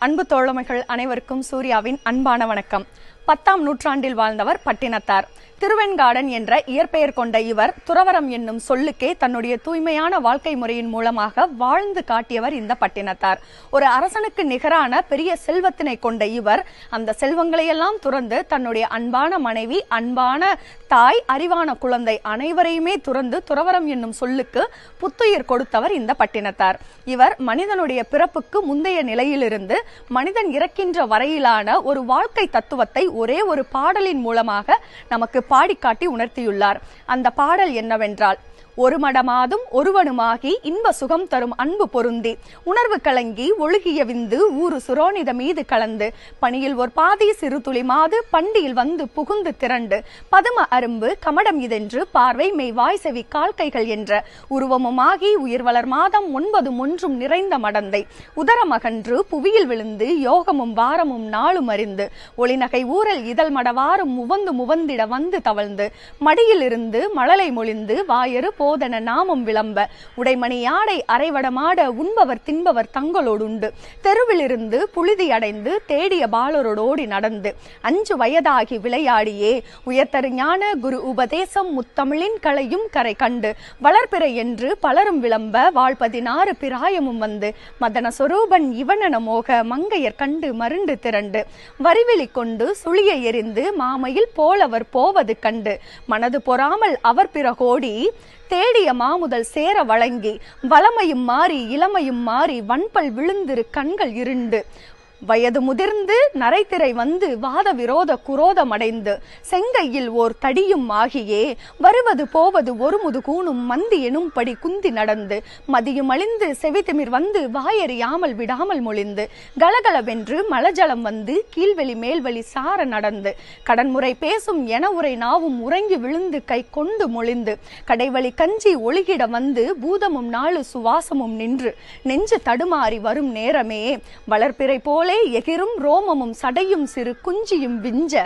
அன்பு தோழமைகள் அனைவருக்கும் சூர்யாவின் அன்பான வணக்கம். 10ஆம் நூற்றாண்டில் வாழ்ந்தவர் பட்டினத்தார். திருவெண்காடன் என்ற இயற்பெயர் கொண்ட இவர் துறவரம் என்னும் சொல்லுக்கே தன்னுடைய தூய்மையான வாழ்க்கை முறையின் மூலமாக வாழ்ந்து காட்டியவர் இந்த பட்டினத்தார். ஒரு அரசனுக்கு நிகரான பெரிய செல்வத்தினை கொண்ட இவர் அந்த செல்வங்களையெல்லாம் துறந்து தன்னுடைய அன்பான மனைவி, அன்பான தாய், அறிவான குழந்தை அனைவரையுமே துறந்து துறவரம் என்னும் சொல்லுக்கு புத்துயிர் கொடுத்தவர் இந்த பட்டினத்தார். இவர் மனிதனுடைய பிறப்புக்கு முந்தைய நிலையிலிருந்து மனிதன் இறக்கின்ற வரையிலான ஒரு வாழ்க்கை தத்துவத்தை ஒரே ஒரு பாடலின் மூலமாக நமக்கு பாடிக்காட்டி உணர்த்தியுள்ளார். அந்த பாடல் என்னவென்றால், ஒரு மடமாதும் ஒருவனுமாகி இன்ப சுகம் தரும் அன்பு பொருந்தி உணர்வு கலங்கி ஒழுகிய விந்து ஊறு சுரோனித மீது கலந்து பணியில் ஒரு பாதி சிறு துளி மாது பண்டியில் வந்து புகுந்து திரண்டு பதும அரும்பு கமடம் இதென்று பார்வை மெய் வாய் செவி கால்கைகள் என்ற உருவமுமாகி உயிர் வளர் மாதம் 9 ஒன்றும் நிறைந்த மடந்தை உதரமகன்று புவியில் விழுந்து யோகமும் வாரமும் நாளும் அறிந்து ஒளிநகை ஊரல் இதழ் மடவாரும் முவந்திட வந்து தவழ்ந்து மடியிலிருந்து மழலை மொழிந்து வாயறு போதன நாமம் விளம்ப உடைமணி யாடை அரைவடமாட உண்பவர் தின்பவர் தங்களோடுண்டு தெருவிலிருந்து புழுதி அடைந்து தேடிய பாலரோடோடி நடந்து 5 வயதாகி விளையாடியே உயர்த்தரு ஞான குரு உபதேசம் முத்தமிழின் கலையும் கரை கண்டு வளர்பிறை என்று பலரும் விளம்ப வாழ்16 பிராயமும் வந்து மதன சொரூபன் இவனன மோக மங்கையர் கண்டு மருண்டு திரண்டு வரிவிழி கொண்டு சுழிய எரிந்து மாமையில் போலவர் போவது கண்டு மனது பொறாமல் அவர் பிறகோடி தேடிய மாமுதல் சேர வழங்கி வளமையும் மாறி இளமையும் மாறி வன்பல் விழுந்திரு கண்கள் இருண்டு வயது முதிர்ந்து நரைத்திரை வந்து வாத விரோத குரோதம் அடைந்து செங்கையில் ஓர் தடியும் ஆகியே வருவது போவது ஒரு முதுகூணும் மந்தி எனும்படி குந்தி நடந்து மதியும் அழிந்து செவித்திமிர் வந்து வாயறியாமல் விடாமல் மொழிந்து கலகலவென்று மலஜலம் வந்து கீழ்வெளி மேல்வெளி சார நடந்து கடன்முறை பேசும் என உரை நாவும் உறங்கி விழுந்து கை கொண்டு மொழிந்து கடைவழி கஞ்சி ஒழுகிட வந்து பூதமும் நாலு சுவாசமும் நின்று நெஞ்சு தடுமாறி வரும் நேரமே வளர்ப்பிறை போலே எகிரும் ரோமமும் சடையும் சிறு குஞ்சியும் விஞ்ச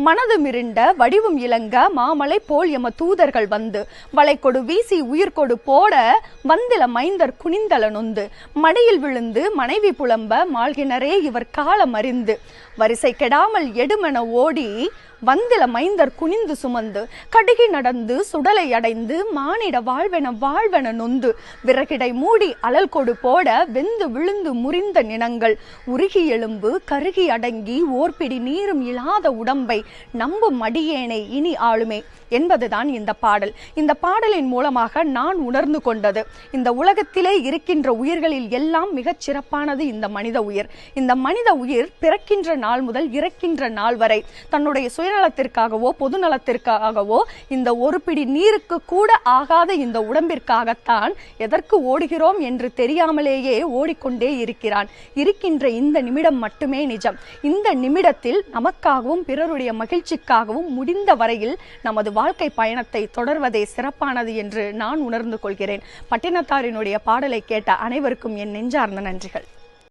மனது மிருண்ட வடிவும் இளங்க மாமலை போல் எம தூதர்கள் வந்து வளைக்கொடு வீசி உயிர்கொடு போட வந்தில மைந்தர் குனிந்தல நொந்து மடியில் விழுந்து மனைவி புலம்ப மாழ்கினரே இவர் காலம் அறிந்து வரிசை கெடாமல் எடுமென ஓடி வந்தில மைந்தர் குனிந்து சுமந்து கடுகி நடந்து சுடலை அடைந்து மானிட வாழ்வென நொந்து விறகிடை மூடி அலல் கொடு போட வெந்து விழுந்து முறிந்த நினங்கள் உருகி எலும்பு கருகி அடங்கி ஓர்பிடி நீரும் இல்லாத உடம்பை நம்பும் மடியேனை இனி ஆளுமே என்பதுதான் இந்த பாடல். இந்த பாடலின் மூலமாக நான் உணர்ந்து கொண்டது, இந்த உலகத்திலே இருக்கின்ற உயிர்களில் எல்லாம் மிகச் சிறப்பானது இந்த மனித உயிர். இந்த மனித உயிர் பிறக்கின்ற நாள் முதல் இறக்கின்ற நாள் வரை தன்னுடைய சுயநலத்திற்காகவோ பொது நலத்திற்காகவோ இந்த ஒரு பிடி நீருக்கு கூட ஆகாத இந்த உடம்பிற்காகத்தான் எதற்கு ஓடுகிறோம் என்று தெரியாமலேயே ஓடிக்கொண்டே இருக்கின்ற இந்த நிமிடம் மட்டுமே நிஜம். இந்த நிமிடத்தில் நமக்காகவும் பிறருடைய மகிழ்ச்சிக்காகவும் முடிந்த வரையில் நமது வாழ்க்கை பயணத்தை தொடர்வதே சிறப்பானது என்று நான் உணர்ந்து கொள்கிறேன். பட்டினத்தாரினுடைய பாடலை கேட்ட அனைவருக்கும் என் நெஞ்சார்ந்த நன்றிகள்.